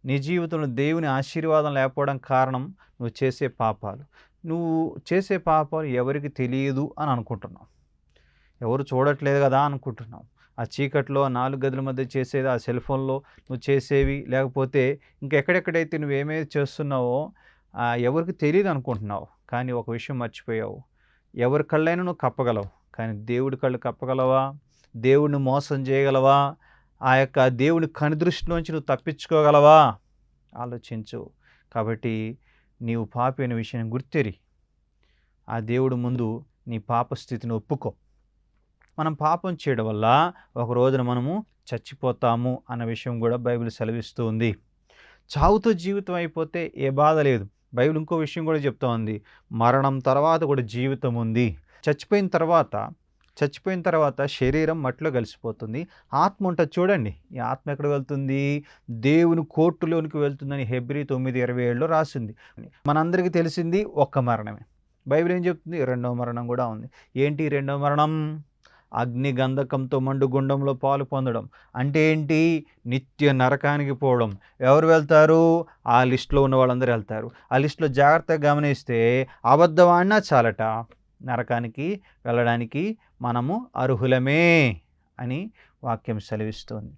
నీ జీవితంలో దేవుని ఆశీర్వాదం లేకపోవడం కారణం నువ్వు చేసే పాపాలు. నువ్వు చేసే పాపాలు ఎవరికి తెలియదు అని అనుకుంటున్నావు. ఎవరు చూడట్లేదు కదా అనుకుంటున్నావు. ఆ చీకట్లో ఆ 4 గదుల మధ్య చేసేది, ఆ సెల్ ఫోన్‌లో నువ్వు చేసేవి, లేకపోతే ఇంకెక్కడెక్కడైతే నువ్వేమైతే చేస్తున్నావో ఎవరికీ తెలీదనుకుంటున్నావు. కానీ ఒక విషయం మర్చిపోయావు. ఎవరి కళ్ళైనా నువ్వు కప్పగలవు. కానీ దేవుడి కళ్ళు కప్పగలవా? దేవుడిని మోసం చేయగలవా? ఆ యొక్క దేవుని కనుదృష్టిలోంచి నువ్వు తప్పించుకోగలవా? ఆలోచించు. కాబట్టి నీవు పాపి అనే విషయాన్ని గుర్తెరి. ఆ దేవుడి ముందు నీ పాప స్థితిని ఒప్పుకో. మనం పాపం చేయడం వల్ల ఒక రోజున మనము చచ్చిపోతాము అన్న విషయం కూడా బైబిల్ సెలవిస్తూ ఉంది. చావుతో జీవితం అయిపోతే ఏ బాధ లేదు. బైబిల్ ఇంకో విషయం కూడా చెప్తా ఉంది. మరణం తర్వాత కూడా జీవితం ఉంది. చచ్చిపోయిన తర్వాత శరీరం మట్టిలో కలిసిపోతుంది. ఆత్మ ఉంటది చూడండి. ఈ ఆత్మ ఎక్కడికి వెళ్తుంది? దేవుని కోర్టులోనికి వెళ్తుందని హెబ్రీ 9:27లో రాసింది. మనందరికీ తెలిసింది ఒక్క మరణమే. బైబిల్ ఏం చెప్తుంది? రెండవ మరణం కూడా ఉంది. ఏంటి రెండవ మరణం? అగ్ని గంధకంతో మండుగుండంలో పాలు పొందడం. అంటే ఏంటి? నిత్య నరకానికి పోవడం. ఎవరు వెళ్తారు? ఆ లిస్టులో ఉన్న వాళ్ళందరూ వెళ్తారు. ఆ లిస్టులో జాగ్రత్తగా గమనిస్తే అబద్ధం ఆడినా చాలట నరకానికి వెళ్ళడానికి మనము అర్హులమే అని వాక్యం సెలవిస్తోంది.